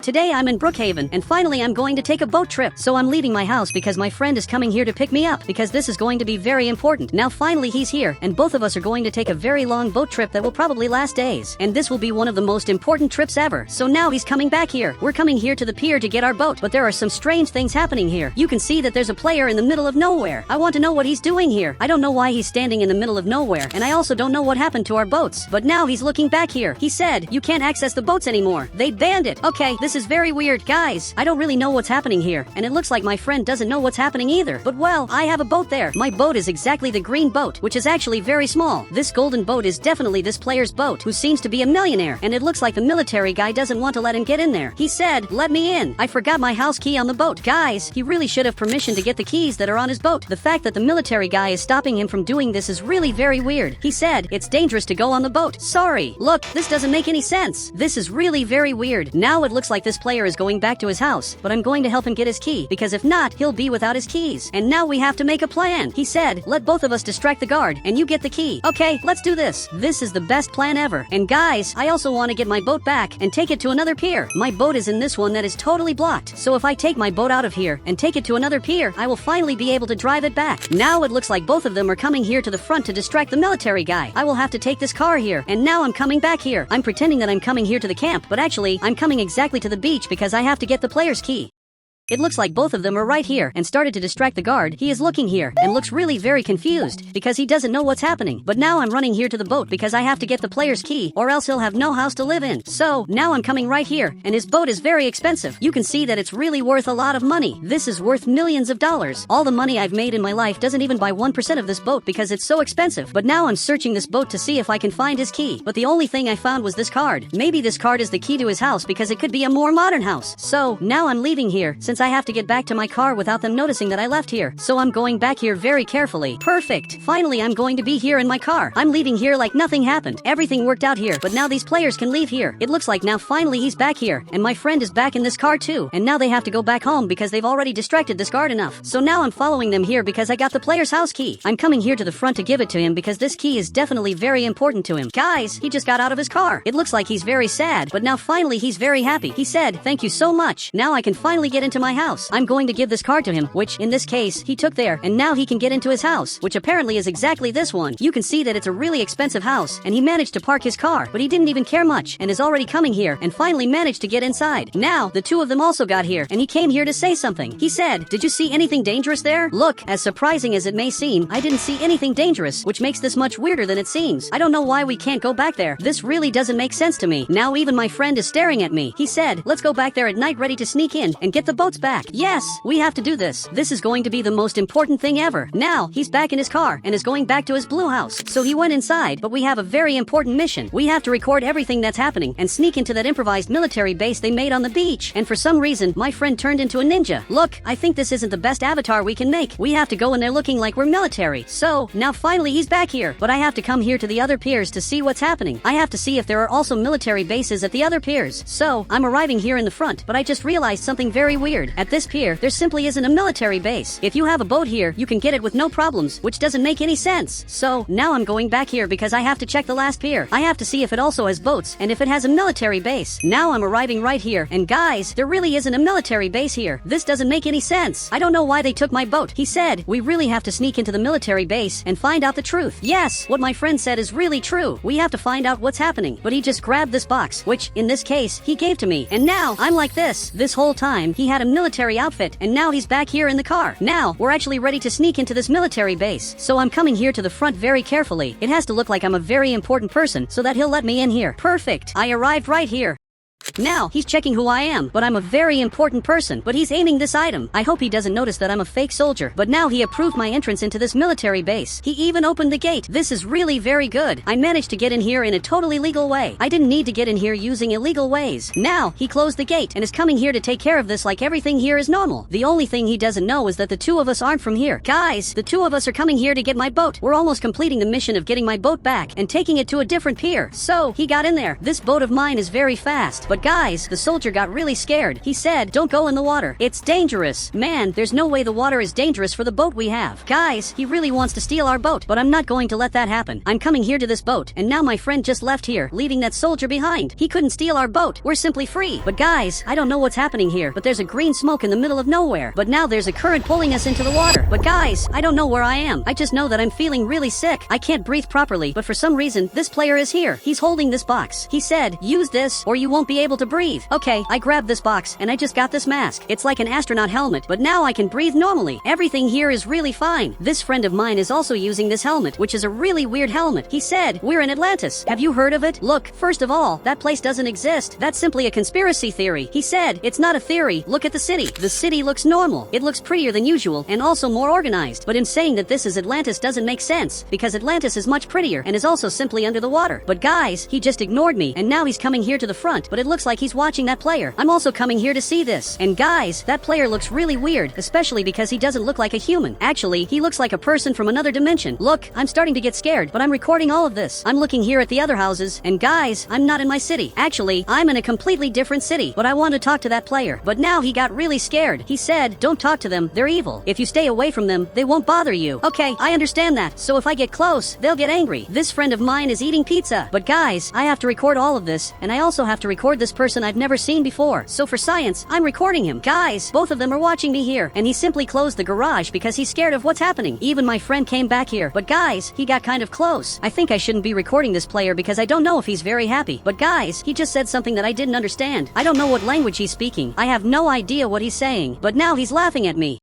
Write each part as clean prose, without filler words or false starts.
Today I'm in Brookhaven, and finally I'm going to take a boat trip. So I'm leaving my house because my friend is coming here to pick me up, because this is going to be very important. Now finally he's here, and both of us are going to take a very long boat trip that will probably last days. And this will be one of the most important trips ever. So now he's coming back here. We're coming here to the pier to get our boat, but there are some strange things happening here. You can see that there's a player in the middle of nowhere. I want to know what he's doing here. I don't know why he's standing in the middle of nowhere, and I also don't know what happened to our boats. But now he's looking back here. He said, "You can't access the boats anymore. They banned it." Okay, this is very weird. Guys, I don't really know what's happening here, and it looks like my friend doesn't know what's happening either. But well, I have a boat there. My boat is exactly the green boat, which is actually very small. This golden boat is definitely this player's boat, who seems to be a millionaire, and it looks like the military guy doesn't want to let him get in there. He said, "Let me in. I forgot my house key on the boat." Guys, he really should have permission to get the keys that are on his boat. The fact that the military guy is stopping him from doing this is really very weird. He said, "It's dangerous to go on the boat." Sorry. Look, this doesn't make any sense. This is really very weird. Now it looks like this player is going back to his house, but I'm going to help him get his key, because if not, he'll be without his keys. And now we have to make a plan. He said, "Let both of us distract the guard, and you get the key." Okay, let's do this. This is the best plan ever. And guys, I also want to get my boat back and take it to another pier. My boat is in this one that is totally blocked. So if I take my boat out of here and take it to another pier, I will finally be able to drive it back. Now it looks like both of them are coming here to the front to distract the military guy. I will have to take this car here, and now I'm coming back here. I'm pretending that I'm coming here to the camp, but actually, I'm coming exactly to the beach because I have to get the player's key. It looks like both of them are right here and started to distract the guard. He is looking here and looks really very confused because he doesn't know what's happening. But now I'm running here to the boat because I have to get the player's key, or else he'll have no house to live in. So now I'm coming right here, and his boat is very expensive. You can see that it's really worth a lot of money. This is worth millions of dollars. All the money I've made in my life doesn't even buy 1% of this boat because it's so expensive. But now I'm searching this boat to see if I can find his key. But the only thing I found was this card. Maybe this card is the key to his house because it could be a more modern house. So now I'm leaving here since I have to get back to my car without them noticing that I left here. So I'm going back here very carefully. Perfect. Finally, I'm going to be here in my car. I'm leaving here like nothing happened. Everything worked out here, but now these players can leave here. It looks like now finally he's back here, and my friend is back in this car too. And now they have to go back home because they've already distracted this guard enough. So now I'm following them here because I got the player's house key. I'm coming here to the front to give it to him because this key is definitely very important to him. Guys, he just got out of his car. It looks like he's very sad, but now finally he's very happy. He said, "Thank you so much. Now I can finally get into my house." I'm going to give this card to him, which in this case he took there, and now he can get into his house, which apparently is exactly this one. You can see that it's a really expensive house, and he managed to park his car, but he didn't even care much and is already coming here and finally managed to get inside. Now the two of them also got here, and he came here to say something. He said, "Did you see anything dangerous there?" Look, as surprising as it may seem, I didn't see anything dangerous, which makes this much weirder than it seems. I don't know why we can't go back there. This really doesn't make sense to me. Now even my friend is staring at me. He said, "Let's go back there at night ready to sneak in and get the boats back." Yes, we have to do this. This is going to be the most important thing ever. Now he's back in his car and is going back to his blue house. So he went inside, but we have a very important mission. We have to record everything that's happening and sneak into that improvised military base they made on the beach. And for some reason, my friend turned into a ninja. Look, I think this isn't the best avatar we can make. We have to go in there looking like we're military. So now finally he's back here, but I have to come here to the other piers to see what's happening. I have to see if there are also military bases at the other piers. So I'm arriving here in the front, but I just realized something very weird. At this pier, there simply isn't a military base. If you have a boat here, you can get it with no problems, which doesn't make any sense. So now I'm going back here because I have to check the last pier. I have to see if it also has boats and if it has a military base. Now I'm arriving right here, and guys, there really isn't a military base here. This doesn't make any sense. I don't know why they took my boat. He said, "We really have to sneak into the military base and find out the truth." Yes, what my friend said is really true. We have to find out what's happening. But he just grabbed this box, which in this case, he gave to me. And now I'm like this. This whole time, he had a military outfit, and now he's back here in the car. Now, we're actually ready to sneak into this military base. So I'm coming here to the front very carefully. It has to look like I'm a very important person so that he'll let me in here. Perfect. I arrived right here. Now, he's checking who I am, but I'm a very important person, but he's aiming this item. I hope he doesn't notice that I'm a fake soldier, but now he approved my entrance into this military base. He even opened the gate. This is really very good. I managed to get in here in a totally legal way. I didn't need to get in here using illegal ways. Now, he closed the gate and is coming here to take care of this like everything here is normal. The only thing he doesn't know is that the two of us aren't from here. Guys, the two of us are coming here to get my boat. We're almost completing the mission of getting my boat back and taking it to a different pier. So, he got in there. This boat of mine is very fast, but But guys, the soldier got really scared. He said, don't go in the water. It's dangerous. Man, there's no way the water is dangerous for the boat we have. Guys, he really wants to steal our boat, but I'm not going to let that happen. I'm coming here to this boat, and now my friend just left here, leaving that soldier behind. He couldn't steal our boat. We're simply free. But guys, I don't know what's happening here, but there's a green smoke in the middle of nowhere. But now there's a current pulling us into the water. But guys, I don't know where I am. I just know that I'm feeling really sick. I can't breathe properly, but for some reason, this player is here. He's holding this box. He said, use this or you won't be able to breathe. Okay, I grabbed this box and I just got this mask. It's like an astronaut helmet, but now I can breathe normally. Everything here is really fine. This friend of mine is also using this helmet, which is a really weird helmet. He said, we're in Atlantis. Have you heard of it? Look, first of all, that place doesn't exist. That's simply a conspiracy theory. He said, it's not a theory. Look at the city. The city looks normal. It looks prettier than usual and also more organized. But him saying that this is Atlantis doesn't make sense, because Atlantis is much prettier and is also simply under the water. But guys, he just ignored me and now he's coming here to the front, but it looks like he's watching that player. I'm also coming here to see this. And guys, that player looks really weird, especially because he doesn't look like a human. Actually, he looks like a person from another dimension. Look, I'm starting to get scared, but I'm recording all of this. I'm looking here at the other houses, and guys, I'm not in my city. Actually, I'm in a completely different city, but I want to talk to that player. But now he got really scared. He said, don't talk to them, they're evil. If you stay away from them, they won't bother you. Okay, I understand that. So if I get close, they'll get angry. This friend of mine is eating pizza. But guys, I have to record all of this, and I also have to record this person I've never seen before. So for science, I'm recording him. Guys, both of them are watching me here, and he simply closed the garage because he's scared of what's happening. Even my friend came back here. But guys, he got kind of close. I think I shouldn't be recording this player because I don't know if he's very happy. But guys, he just said something that I didn't understand. I don't know what language he's speaking. I have no idea what he's saying. But now he's laughing at me.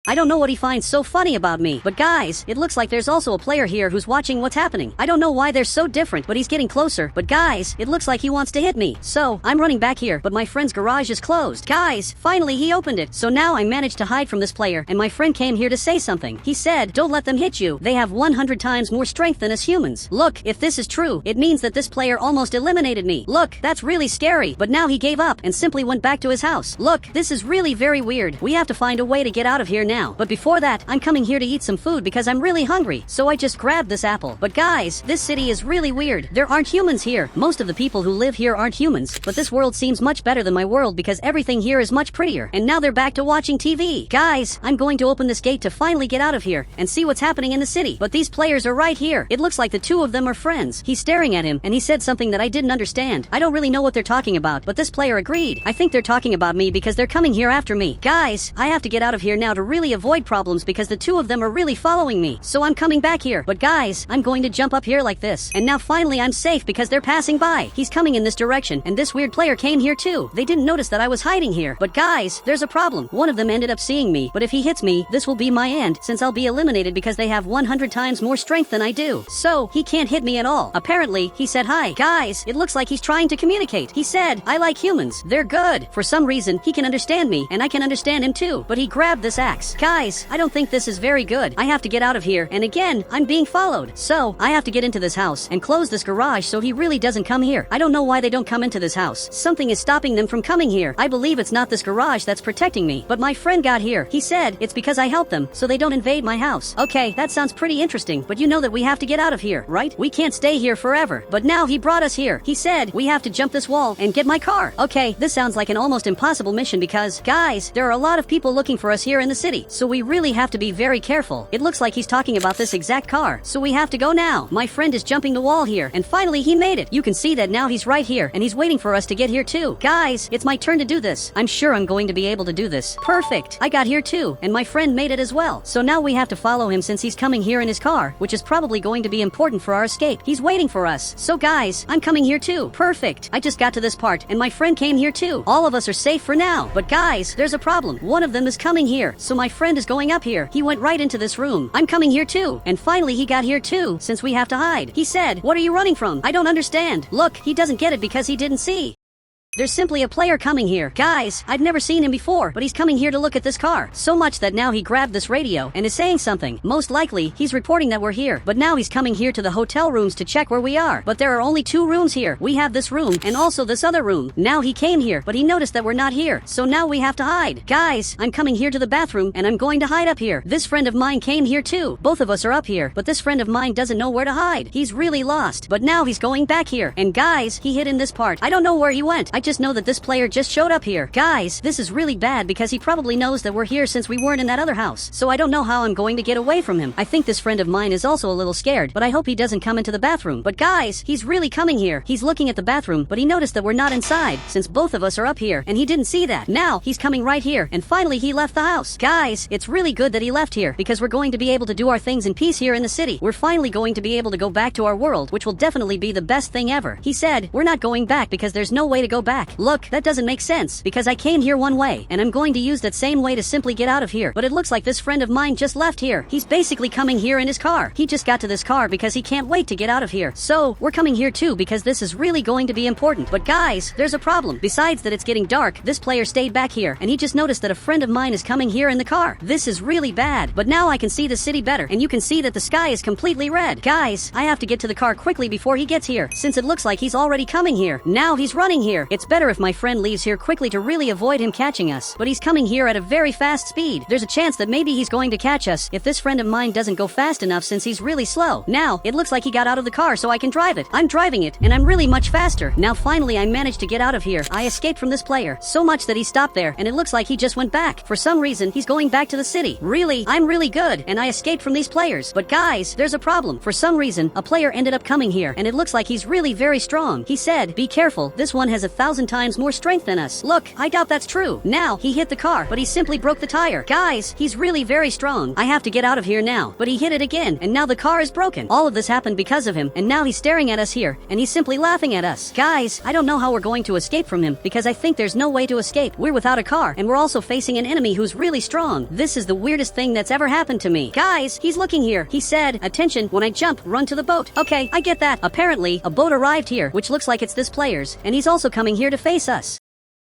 I don't know what he finds so funny about me. But guys, it looks like there's also a player here who's watching what's happening. I don't know why they're so different, but he's getting closer. But guys, it looks like he wants to hit me. So, I'm running back here, but my friend's garage is closed. Guys, finally he opened it. So now I managed to hide from this player, and my friend came here to say something. He said, don't let them hit you. They have 100 times more strength than us humans. Look, if this is true, it means that this player almost eliminated me. Look, that's really scary. But now he gave up and simply went back to his house. Look, this is really very weird. We have to find a way to get out of here now. But before that, I'm coming here to eat some food because I'm really hungry. So I just grabbed this apple. But guys, this city is really weird. There aren't humans here. Most of the people who live here aren't humans. But this world seems much better than my world because everything here is much prettier. And now they're back to watching TV. Guys, I'm going to open this gate to finally get out of here and see what's happening in the city. But these players are right here. It looks like the two of them are friends. He's staring at him and he said something that I didn't understand. I don't really know what they're talking about, but this player agreed. I think they're talking about me because they're coming here after me. Guys, I have to get out of here now to really avoid problems because the two of them are really following me. So I'm coming back here. But guys, I'm going to jump up here like this. And now finally I'm safe because they're passing by. He's coming in this direction and this weird player came here too. They didn't notice that I was hiding here. But guys, there's a problem. One of them ended up seeing me. But if he hits me, this will be my end since I'll be eliminated because they have 100 times more strength than I do. So he can't hit me at all. Apparently, he said hi. Guys, it looks like he's trying to communicate. He said, I like humans. They're good. For some reason, he can understand me and I can understand him too. But he grabbed this axe. Guys, I don't think this is very good. I have to get out of here, and again, I'm being followed. So, I have to get into this house and close this garage so he really doesn't come here. I don't know why they don't come into this house. Something is stopping them from coming here. I believe it's not this garage that's protecting me. But my friend got here. He said it's because I helped them, so they don't invade my house. Okay, that sounds pretty interesting, but you know that we have to get out of here, right? We can't stay here forever. But now he brought us here. He said we have to jump this wall and get my car. Okay, this sounds like an almost impossible mission because, guys, there are a lot of people looking for us here in the city, so we really have to be very careful. It looks like he's talking about this exact car, so we have to go now. My friend is jumping the wall here, and finally he made it. You can see that now he's right here, and he's waiting for us to get here too. Guys, it's my turn to do this. I'm sure I'm going to be able to do this. Perfect. I got here too, and my friend made it as well. So now we have to follow him since he's coming here in his car, which is probably going to be important for our escape. He's waiting for us. So guys, I'm coming here too. Perfect. I just got to this part, and my friend came here too. All of us are safe for now. But guys, there's a problem. One of them is coming here, so my friend is going up here. He went right into this room. I'm coming here too. And finally he got here too, since we have to hide. He said, what are you running from? I don't understand. Look, he doesn't get it because he didn't see. There's simply a player coming here. Guys, I've never seen him before, but he's coming here to look at this car. So much that now he grabbed this radio and is saying something. Most likely, he's reporting that we're here. But now he's coming here to the hotel rooms to check where we are. But there are only 2 rooms here. We have this room and also this other room. Now he came here, but he noticed that we're not here. So now we have to hide. Guys, I'm coming here to the bathroom and I'm going to hide up here. This friend of mine came here too. Both of us are up here, but this friend of mine doesn't know where to hide. He's really lost. But now he's going back here. And guys, he hid in this part. I don't know where he went. I just know that this player just showed up here. Guys, this is really bad because he probably knows that we're here since we weren't in that other house. So I don't know how I'm going to get away from him. I think this friend of mine is also a little scared, but I hope he doesn't come into the bathroom. But guys, he's really coming here. He's looking at the bathroom, but he noticed that we're not inside since both of us are up here, and he didn't see that. Now he's coming right here, and finally he left the house. Guys, it's really good that he left here because we're going to be able to do our things in peace here in the city. We're finally going to be able to go back to our world, which will definitely be the best thing ever. He said, we're not going back because there's no way to go back. Look, that doesn't make sense because I came here one way, and I'm going to use that same way to simply get out of here. But it looks like this friend of mine just left here. He's basically coming here in his car. He just got to this car because he can't wait to get out of here. So, we're coming here too because this is really going to be important. But guys, there's a problem. Besides that it's getting dark, this player stayed back here, and he just noticed that a friend of mine is coming here in the car. This is really bad. But now I can see the city better, and you can see that the sky is completely red. Guys, I have to get to the car quickly before he gets here, since it looks like he's already coming here. Now he's running here. It's better if my friend leaves here quickly to really avoid him catching us. But he's coming here at a very fast speed. There's a chance that maybe he's going to catch us if this friend of mine doesn't go fast enough since he's really slow. Now, it looks like he got out of the car so I can drive it. I'm driving it, and I'm really much faster. Now finally I managed to get out of here. I escaped from this player, so much that he stopped there, and it looks like he just went back. For some reason, he's going back to the city. Really, I'm really good, and I escaped from these players. But guys, there's a problem. For some reason, a player ended up coming here, and it looks like he's really very strong. He said, be careful, this one has 1,000 times more strength than us. Look, I doubt that's true. Now, he hit the car, but he simply broke the tire. Guys, he's really very strong. I have to get out of here now. But he hit it again, and now the car is broken. All of this happened because of him, and now he's staring at us here, and he's simply laughing at us. Guys, I don't know how we're going to escape from him, because I think there's no way to escape. We're without a car, and we're also facing an enemy who's really strong. This is the weirdest thing that's ever happened to me. Guys, he's looking here. He said, attention, when I jump, run to the boat. Okay, I get that. Apparently, a boat arrived here, which looks like it's this player's, and he's also coming here to face us.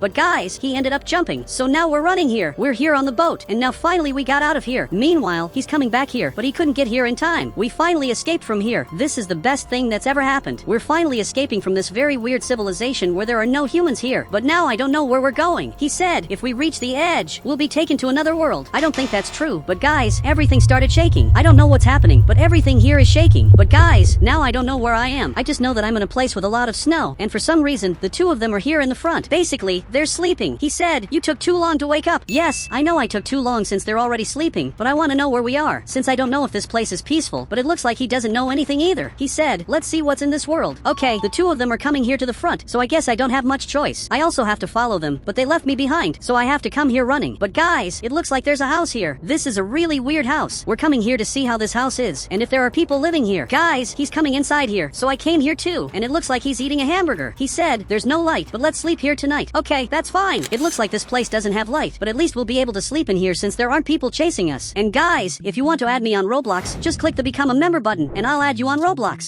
But guys, he ended up jumping, so now we're running here. We're here on the boat, and now finally we got out of here. Meanwhile, he's coming back here, but he couldn't get here in time. We finally escaped from here. This is the best thing that's ever happened. We're finally escaping from this very weird civilization where there are no humans here. But now I don't know where we're going. He said, if we reach the edge, we'll be taken to another world. I don't think that's true, but guys, everything started shaking. I don't know what's happening, but everything here is shaking. But guys, now I don't know where I am. I just know that I'm in a place with a lot of snow, and for some reason, the two of them are here in the front. Basically, they're sleeping. He said, you took too long to wake up. Yes, I know I took too long since they're already sleeping, but I want to know where we are, since I don't know if this place is peaceful, but it looks like he doesn't know anything either. He said, let's see what's in this world. Okay, the two of them are coming here to the front, so I guess I don't have much choice. I also have to follow them, but they left me behind, so I have to come here running. But guys, it looks like there's a house here. This is a really weird house. We're coming here to see how this house is, and if there are people living here. Guys, he's coming inside here, so I came here too, and it looks like he's eating a hamburger. He said, there's no light, but let's sleep here tonight. Okay, that's fine. It looks like this place doesn't have light, but at least we'll be able to sleep in here since there aren't people chasing us. And guys, if you want to add me on Roblox, just click the become a member button, and I'll add you on Roblox.